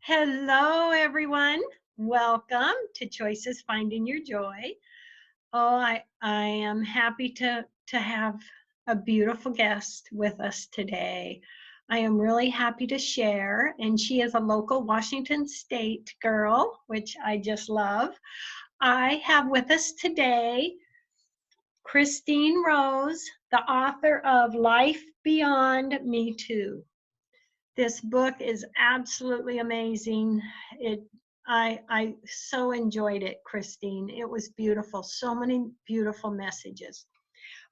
Hello, everyone. Welcome to Choices Finding Your Joy. I am happy to have a beautiful guest with us today. I am really happy to share, and she is a local Washington State girl, which I just love. I have with us today Christine Rose, the author of Life Beyond Me Too. This book is absolutely amazing. I so enjoyed it, Christine. It was beautiful. So many beautiful messages.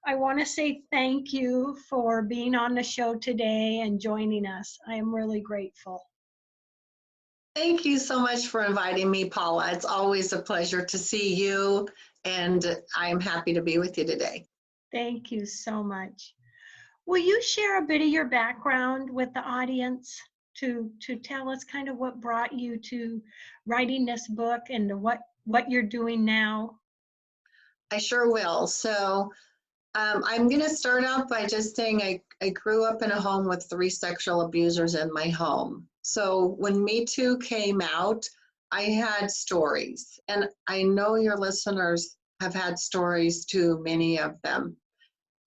I want to say thank you for being on the show today and joining us. I am really grateful. Thank you so much for inviting me, Paula. It's always a pleasure to see you, and I'm happy to be with you today. Thank you so much. Will you share a bit of your background with the audience to tell us kind of what brought you to writing this book and what you're doing now? I sure will. I'm going to start out by just saying I grew up in a home with 3 sexual abusers in my home. So when Me Too came out, I had stories, and I know your listeners have had stories too, many of them.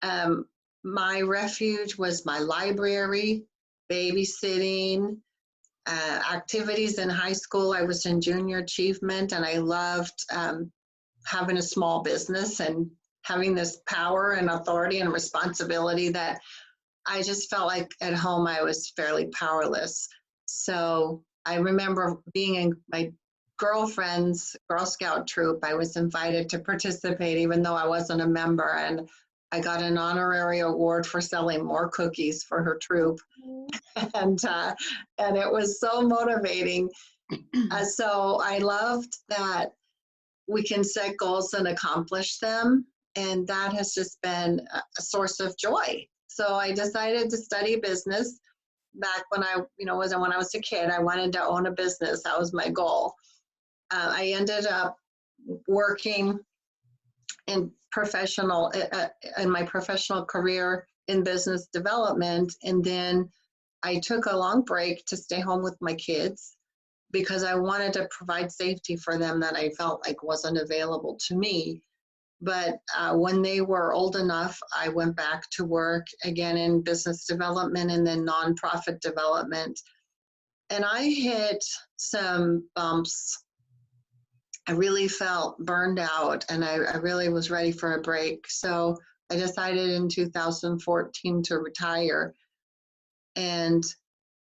Um, my refuge was my library, babysitting, activities in high school. I was in junior achievement, and I loved having a small business and having this power and authority and responsibility that I just felt like at home I was fairly powerless. So I remember being in my girlfriend's Girl Scout troop. I was invited to participate even though I wasn't a member, and I got an honorary award for selling more cookies for her troop. and and it was so motivating. So I loved that we can set goals and accomplish them, and that has just been a source of joy. So I decided to study business back when when I was a kid. I wanted to own a business. That was my goal. I ended up working in in my professional career in business development, and then I took a long break to stay home with my kids because I wanted to provide safety for them that I felt like wasn't available to me. But when they were old enough, I went back to work again in business development and then nonprofit development. And I hit some bumps. I really felt burned out, and I really was ready for a break. So I decided in 2014 to retire. And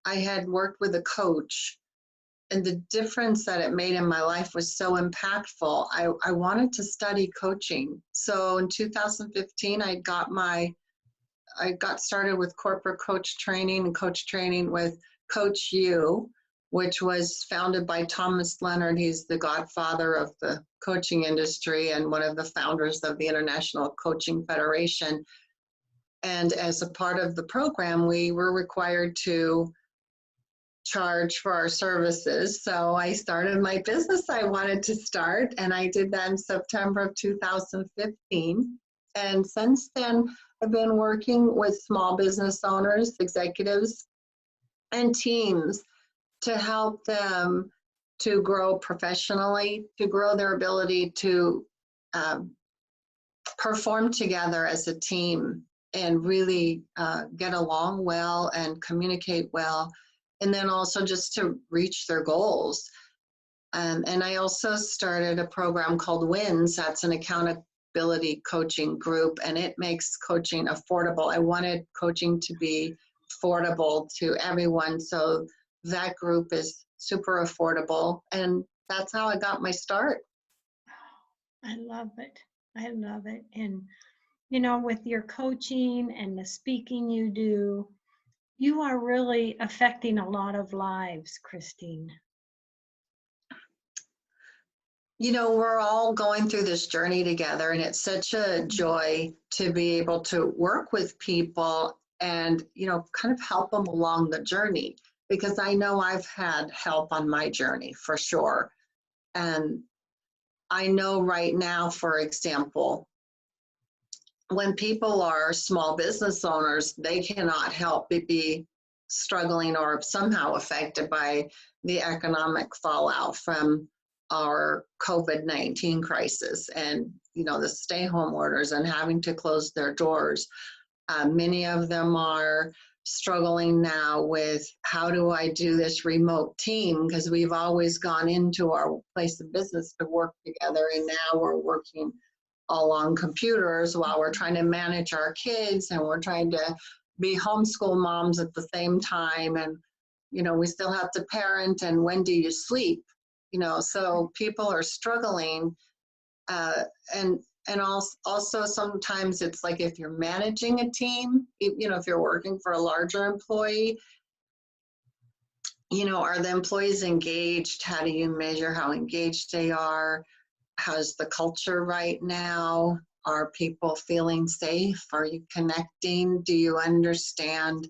I had worked with a coach, and the difference that it made in my life was so impactful. I wanted to study coaching. So in 2015, I got started with corporate coach training and coach training with Coach U, which was founded by Thomas Leonard. He's the godfather of the coaching industry and one of the founders of the International Coaching Federation. And as a part of the program, we were required to charge for our services. So I started my business I wanted to start, and I did that in September of 2015. And since then, I've been working with small business owners, executives, and teams to help them to grow professionally, to grow their ability to perform together as a team and really get along well and communicate well, and then also just to reach their goals. And I also started a program called WINS. That's an accountability coaching group, and it makes coaching affordable. I wanted coaching to be affordable to everyone, so that group is super affordable, and that's how I got my start. I love it. I love it. And, with your coaching and the speaking you do, you are really affecting a lot of lives, Christine. We're all going through this journey together, and it's such a joy to be able to work with people and, kind of help them along the journey, because I know I've had help on my journey for sure. And I know right now, for example, when people are small business owners, they cannot help but be struggling or somehow affected by the economic fallout from our COVID-19 crisis and, the stay-home orders and having to close their doors. Many of them are struggling now with, how do I do this remote team? Because we've always gone into our place of business to work together, and now we're working all on computers while we're trying to manage our kids, and we're trying to be homeschool moms at the same time. And, we still have to parent, and when do you sleep? So people are struggling. And also sometimes it's like, if you're managing a team, if you're working for a larger employee, are the employees engaged? How do you measure how engaged they are? How's the culture right now? Are people feeling safe? Are you connecting? Do you understand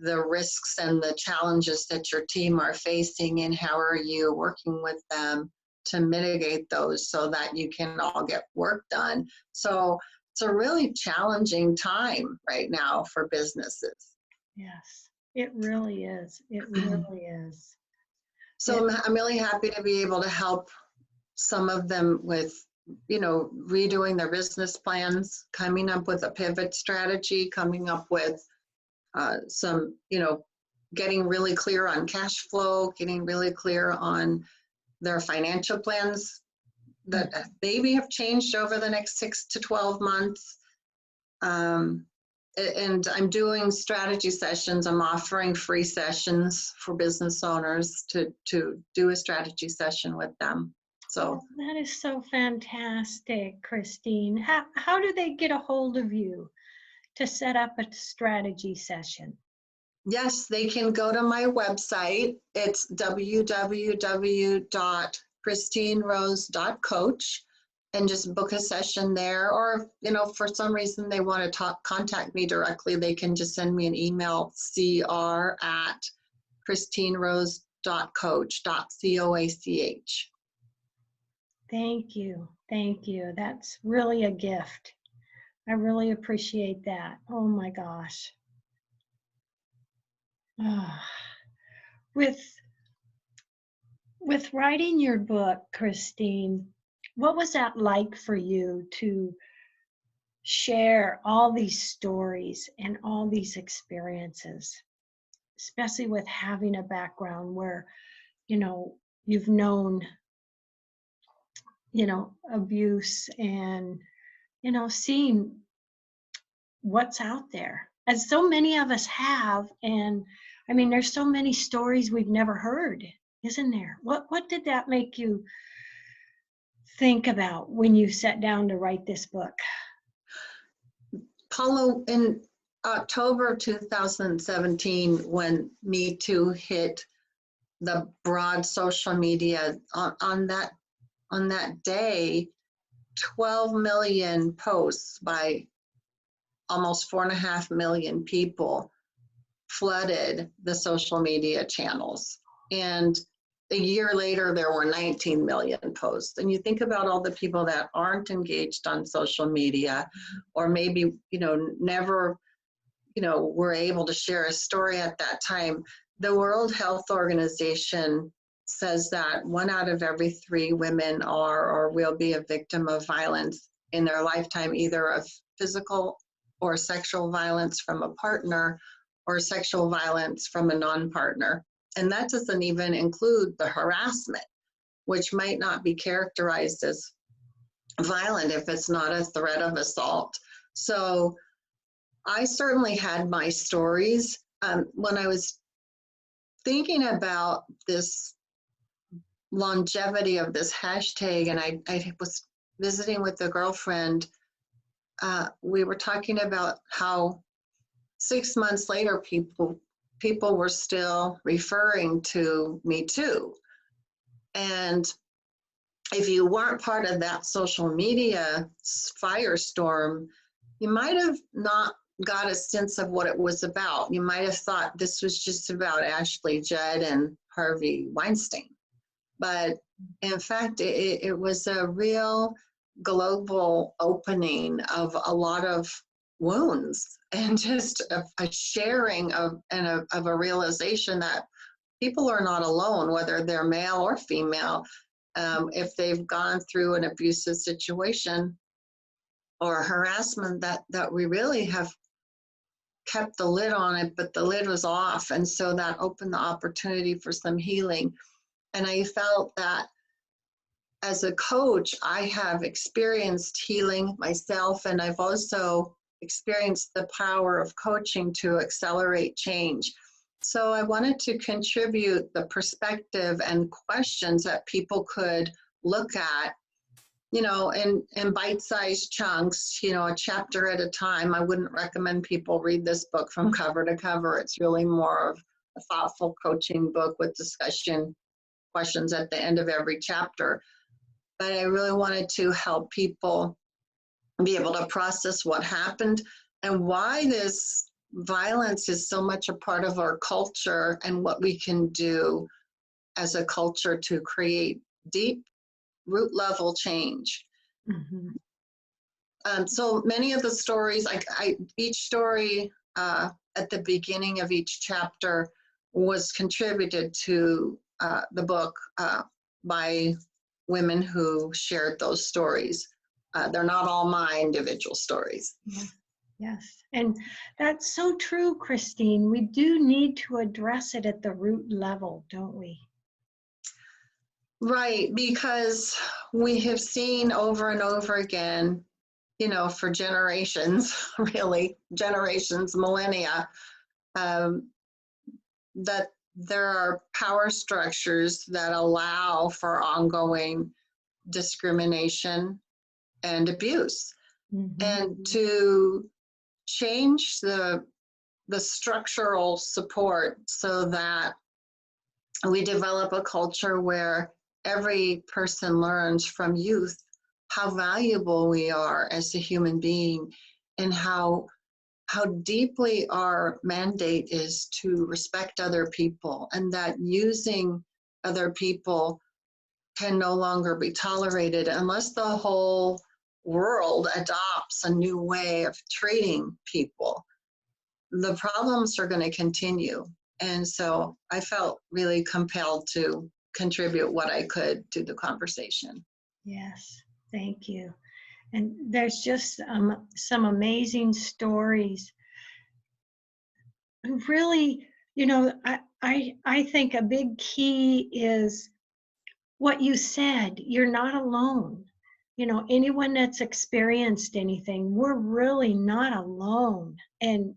the risks and the challenges that your team are facing, and how are you working with them to mitigate those so that you can all get work done? So it's a really challenging time right now for businesses. Yes, it really is. It really is. So I'm really happy to be able to help some of them with, redoing their business plans, coming up with a pivot strategy, coming up with some, getting really clear on cash flow, getting really clear on their financial plans that maybe have changed over the next 6 to 12 months. And I'm doing strategy sessions. I'm offering free sessions for business owners to do a strategy session with them. So that is so fantastic, Christine. How do they get a hold of you to set up a strategy session? yes, they can go to my website. It's www.christinerose.coach and just book a session there. Or, for some reason they want to contact me directly, they can just send me an email, cr@christinerose.coach.coach. Thank you. Thank you. That's really a gift. I really appreciate that. Oh my gosh. With writing your book, Christine, what was that like for you to share all these stories and all these experiences, especially with having a background where, you've known, abuse and, seeing what's out there, as so many of us have. And I mean, there's so many stories we've never heard, isn't there? What did that make you think about when you sat down to write this book? Paula, in October 2017, when Me Too hit the broad social media, on that day, 12 million posts by almost 4.5 million people flooded the social media channels. And a year later, there were 19 million posts. And you think about all the people that aren't engaged on social media, or maybe, never, were able to share a story at that time. The World Health Organization says that 1 out of every 3 women are or will be a victim of violence in their lifetime, either of physical or sexual violence from a partner, or sexual violence from a non-partner. And that doesn't even include the harassment, which might not be characterized as violent if it's not a threat of assault. So I certainly had my stories. When I was thinking about this longevity of this hashtag, and I was visiting with a girlfriend, we were talking about how 6 months later, people were still referring to Me Too. And if you weren't part of that social media firestorm, you might have not got a sense of what it was about. You might have thought this was just about Ashley Judd and Harvey Weinstein. But in fact, it was a real global opening of a lot of wounds, and just a sharing of a realization that people are not alone, whether they're male or female. If they've gone through an abusive situation or harassment, that we really have kept the lid on it, but the lid was off. And so that opened the opportunity for some healing. And I felt that as a coach, I have experienced healing myself, and I've also experienced the power of coaching to accelerate change. So I wanted to contribute the perspective and questions that people could look at, in bite-sized chunks, a chapter at a time. I wouldn't recommend people read this book from cover to cover. It's really more of a thoughtful coaching book with discussion questions at the end of every chapter. But I really wanted to help people be able to process what happened and why this violence is so much a part of our culture, and what we can do as a culture to create deep root level change. Mm-hmm. So many of the stories, each story at the beginning of each chapter was contributed to the book by women who shared those stories. They're not all my individual stories. Yeah. Yes. And that's so true, Christine. We do need to address it at the root level, don't we? Right, because we have seen over and over again, for generations, really, generations, millennia, that there are power structures that allow for ongoing discrimination and abuse. Mm-hmm. And to change the structural support so that we develop a culture where every person learns from youth how valuable we are as a human being, and how deeply our mandate is to respect other people, and that using other people can no longer be tolerated unless the whole world adopts a new way of treating people. The problems are going to continue. And so I felt really compelled to contribute what I could to the conversation. Yes, thank you. And there's just some amazing stories. Really, I think a big key is what you said. You're not alone. Anyone that's experienced anything, we're really not alone. And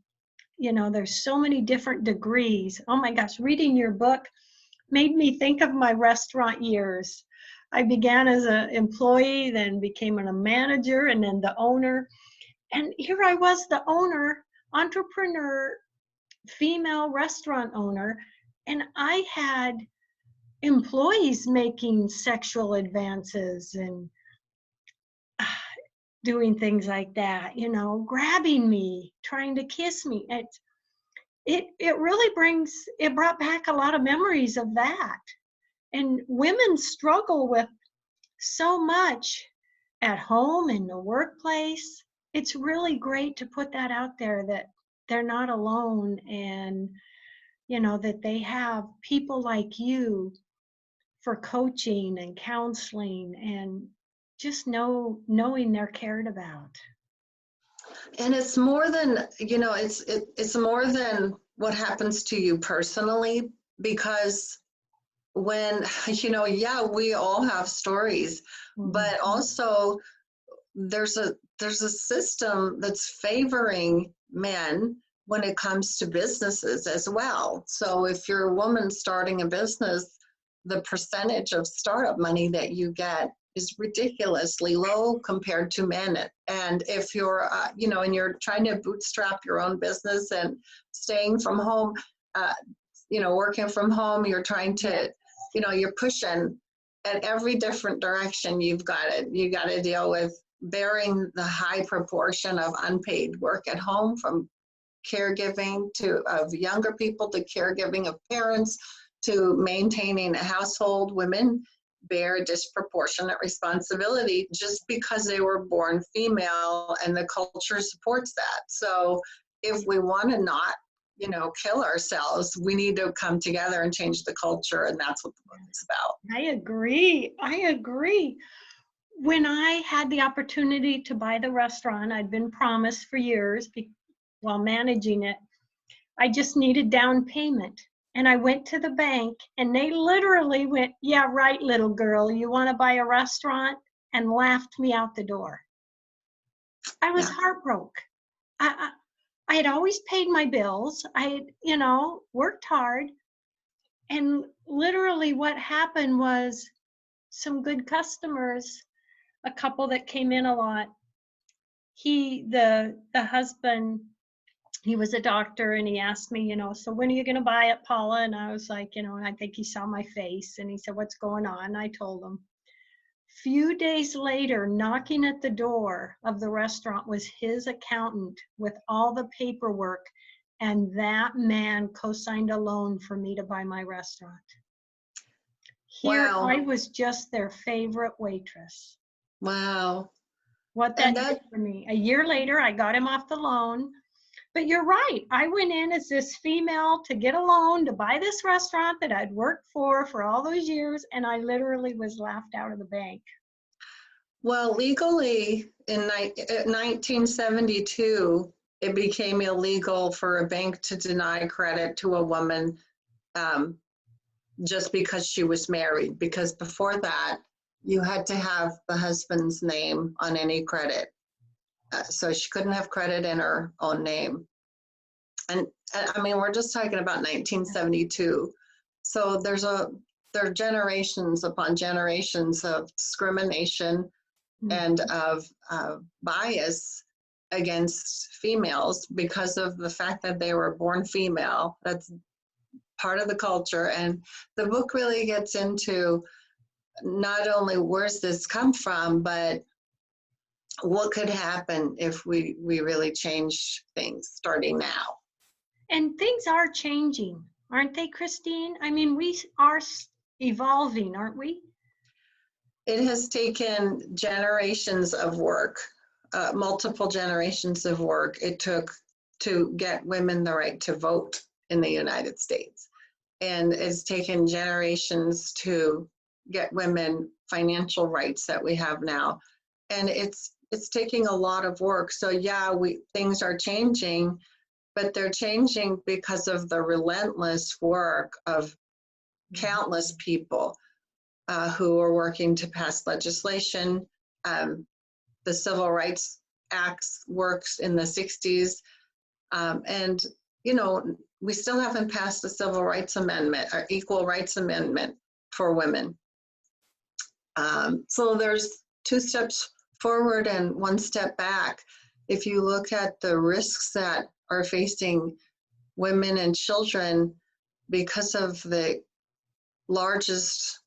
there's so many different degrees. Oh my gosh, reading your book made me think of my restaurant years. I began as an employee, then became a manager, and then the owner. And here I was, the owner, entrepreneur, female restaurant owner, and I had employees making sexual advances and doing things like that, grabbing me, trying to kiss me. It really brought back a lot of memories of that. And women struggle with so much at home, in the workplace. It's really great to put that out there, that they're not alone, and that they have people like you for coaching and counseling, and just knowing they're cared about. And it's more than, it's more than what happens to you personally, because when, we all have stories, but also there's a system that's favoring men when it comes to businesses as well. So if you're a woman starting a business, the percentage of startup money that you get is ridiculously low compared to men. And if you're, and you're trying to bootstrap your own business and staying from home, working from home, you're trying to, you're pushing at every different direction. You got to deal with bearing the high proportion of unpaid work at home, from caregiving of younger people to caregiving of parents to maintaining a household. Women bear disproportionate responsibility just because they were born female, and the culture supports that. So if we want to not, kill ourselves, we need to come together and change the culture, and that's what the book is about. I agree. I agree. When I had the opportunity to buy the restaurant I'd been promised for years while managing it, I just needed down payment. And I went to the bank and they literally went, "Yeah, right, little girl, you want to buy a restaurant?" and laughed me out the door. I was Yeah. heartbroken. I had always paid my bills. I had, worked hard. And literally what happened was some good customers, a couple that came in a lot. The husband, he was a doctor, and he asked me, "So when are you going to buy it, Paula?" And I was like, and I think he saw my face and he said, "What's going on?" And I told him. Few days later, knocking at the door of the restaurant was his accountant with all the paperwork, and that man co-signed a loan for me to buy my restaurant. Here, Wow. I was just their favorite waitress. Wow. What that did for me. A year later, I got him off the loan. But you're right. I went in as this female to get a loan to buy this restaurant that I'd worked for all those years, and I literally was laughed out of the bank. Well, legally in 1972, it became illegal for a bank to deny credit to a woman just because she was married, because before that, you had to have the husband's name on any credit. So she couldn't have credit in her own name. And I mean, we're just talking about 1972. So there are generations upon generations of discrimination and of bias against females because of the fact that they were born female. That's part of the culture. And the book really gets into not only where's this come from, but what could happen if we really change things starting now. And things are changing, aren't they, Christine? I mean, we are evolving, aren't we? It has taken generations of work, multiple generations of work it took to get women the right to vote in the United States. And it's taken generations to get women financial rights that we have now. And it's taking a lot of work. So yeah, things are changing, but they're changing because of the relentless work of countless people who are working to pass legislation. The Civil Rights Acts works in the 60s. And, we still haven't passed the Civil Rights Amendment or Equal Rights Amendment for women. So there's 2 steps forward and 1 step back. If you look at the risks that are facing women and children because of the largest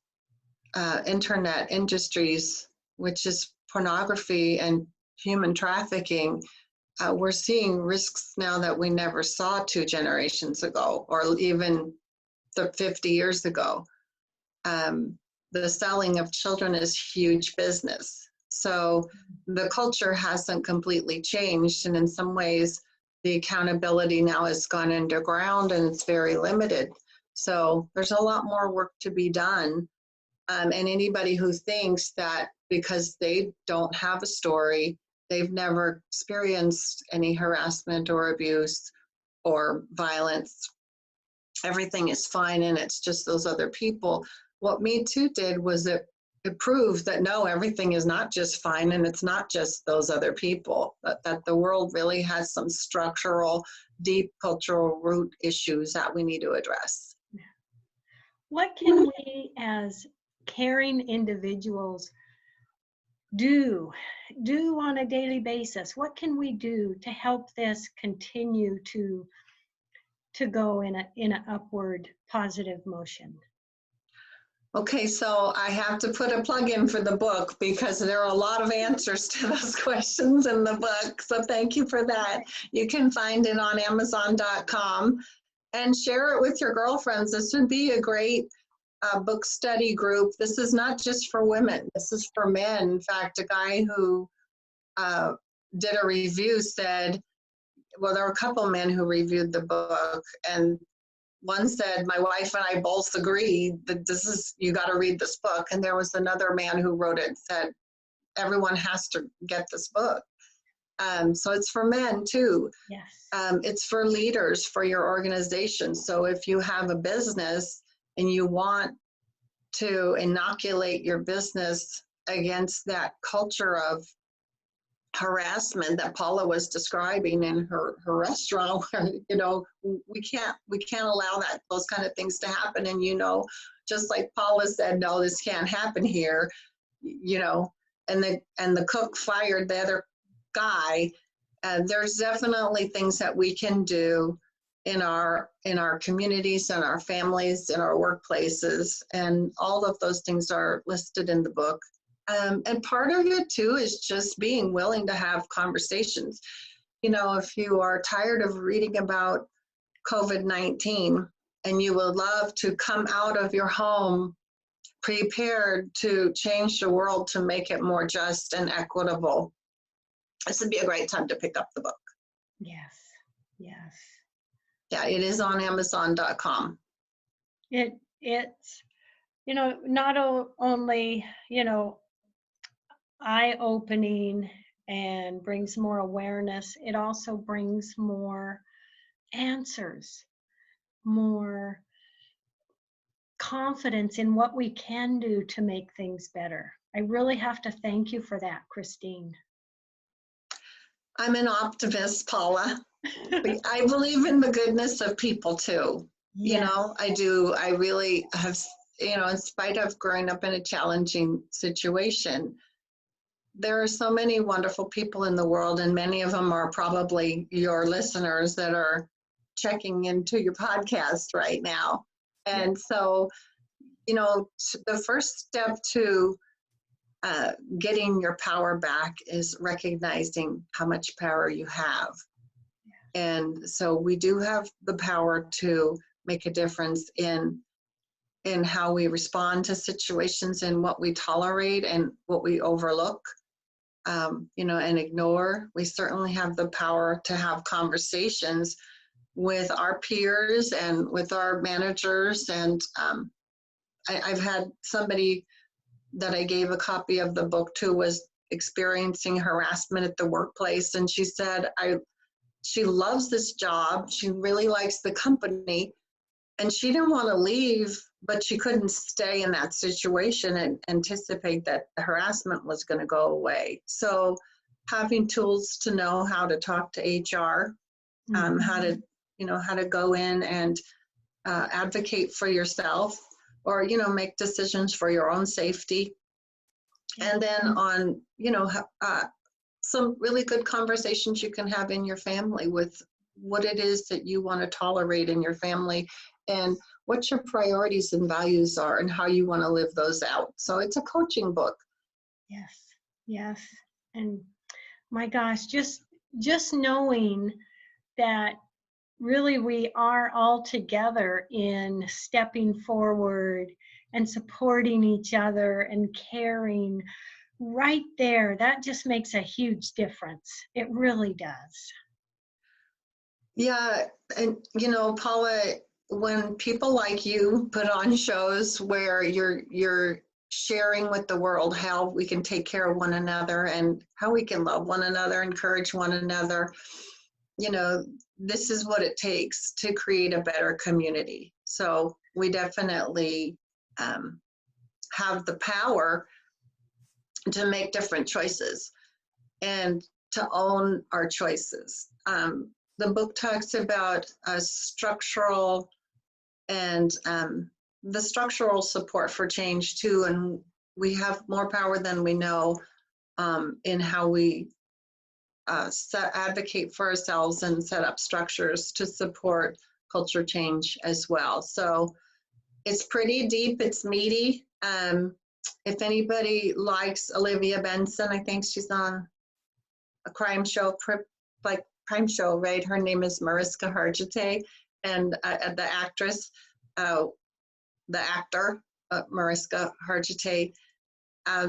internet industries, which is pornography and human trafficking, we're seeing risks now that we never saw 2 generations ago or even 50 years ago. The selling of children is huge business. So the culture hasn't completely changed. And in some ways, the accountability now has gone underground and it's very limited. So there's a lot more work to be done. And anybody who thinks that because they don't have a story, they've never experienced any harassment or abuse or violence, everything is fine and it's just those other people. What Me Too did was it proved that no, everything is not just fine and it's not just those other people, that the world really has some structural, deep cultural root issues that we need to address. What can we as caring individuals do on a daily basis? What can we do to help this continue to go in an upward positive motion? Okay, so I have to put a plug in for the book because there are a lot of answers to those questions in the book. So thank you for that. You can find it on Amazon.com and share it with your girlfriends. This would be a great book study group. This is not just for women. This is for men. In fact, a guy who did a review said, well, there were a couple men who reviewed the book, and one said, my wife and I both agree that you got to read this book. And there was another man who wrote it and said, everyone has to get this book. So it's for men too. Yes. It's for leaders, for your organization. So if you have a business and you want to inoculate your business against that culture of harassment that Paula was describing in her restaurant, where, you know, we can't allow those kind of things to happen. And, you know, just like Paula said, no, this can't happen here, you know, and the cook fired the other guy. There's definitely things that we can do in our communities, in our families, in our workplaces, and all of those things are listed in the book. And part of it too is just being willing to have conversations. You know, if you are tired of reading about COVID-19 and you would love to come out of your home prepared to change the world to make it more just and equitable, this would be a great time to pick up the book. Yes. Yes. Yeah, it is on Amazon.com. It's, you know, not only, you know, eye-opening and brings more awareness, it also brings more answers, more confidence in what we can do to make things better. I really have to thank you for that, Christine. I'm an optimist, Paula. I believe in the goodness of people too. Yes. You know, I do. I really have, you know, in spite of growing up in a challenging situation, there are so many wonderful people in the world, and many of them are probably your listeners that are checking into your podcast right now. And so, you know, the first step to getting your power back is recognizing how much power you have. And so we do have the power to make a difference in how we respond to situations and what we tolerate and what we overlook, you know, and ignore. We certainly have the power to have conversations with our peers and with our managers. And I've had somebody that I gave a copy of the book to was experiencing harassment at the workplace. And she said, she loves this job. She really likes the company. And she didn't want to leave, but she couldn't stay in that situation and anticipate that the harassment was going to go away. So having tools to know how to talk to HR, how to go in and advocate for yourself, or, you know, make decisions for your own safety. And then on, you know, some really good conversations you can have in your family with what it is that you want to tolerate in your family and what your priorities and values are and how you want to live those out. So it's a coaching book. Yes, yes. And my gosh, just knowing that really we are all together in stepping forward and supporting each other and caring right there, that just makes a huge difference. It really does. Yeah, and you know, Paula, when people like you put on shows where you're sharing with the world how we can take care of one another and how we can love one another, encourage one another, you know, this is what it takes to create a better community. So we definitely have the power to make different choices and to own our choices. The book talks about structural and the structural support for change too, and we have more power than we know in how we advocate for ourselves and set up structures to support culture change as well. So it's pretty deep, it's meaty. If anybody likes Olivia Benson, I think she's on a crime show, right? Her name is Mariska Hargitay, and the actress, the actor, Mariska Hargitay.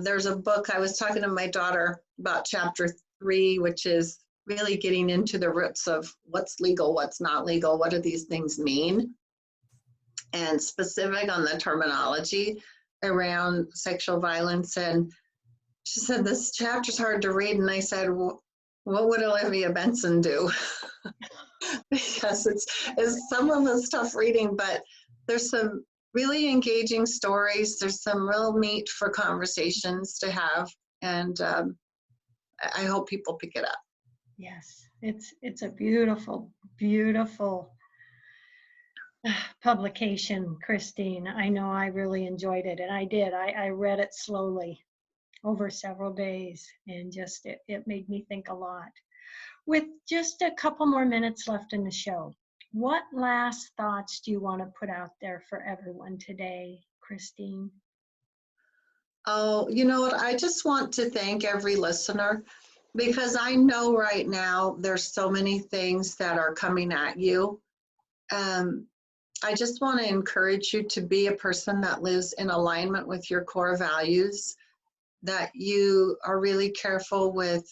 There's a book, I was talking to my daughter about chapter 3, which is really getting into the roots of what's legal, what's not legal, what do these things mean, and specific on the terminology around sexual violence. And she said, this chapter's hard to read. And I said, well, what would Olivia Benson do? Because it's some of it's tough reading, but there's some really engaging stories. There's some real meat for conversations to have. And I hope people pick it up. Yes, it's a beautiful, beautiful publication, Christine. I know I really enjoyed it, and I did. I read it slowly over several days, and just it made me think a lot. With just a couple more minutes left in the show, what last thoughts do you want to put out there for everyone today, Christine? Oh, you know what? I just want to thank every listener, because I know right now there's so many things that are coming at you. I just want to encourage you to be a person that lives in alignment with your core values, that you are really careful with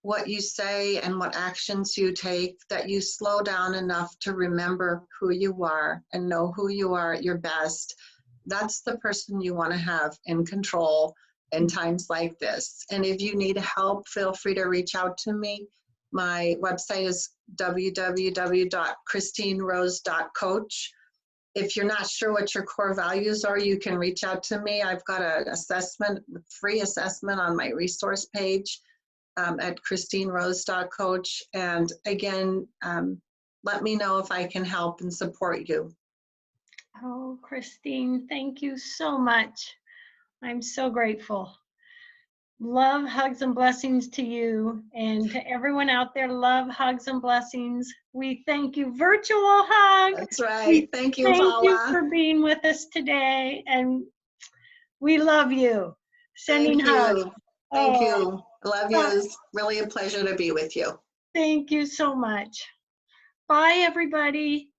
what you say and what actions you take, that you slow down enough to remember who you are and know who you are at your best. That's the person you want to have in control in times like this. And if you need help, feel free to reach out to me. My website is www.christinerose.coach. If you're not sure what your core values are, you can reach out to me. I've got an assessment, free assessment on my resource page at christinerose.coach. And again, let me know if I can help and support you. Oh, Christine, thank you so much. I'm so grateful. Love, hugs, and blessings to you, and to everyone out there. Love, hugs, and blessings. We thank you. Virtual hug. That's right. We Thank you, thank you Paula. for being with us today, and we love you. Sending Thank hugs. you. Thank Oh, you. Love you. It's really a pleasure to be with you. thank you so much. Bye, everybody.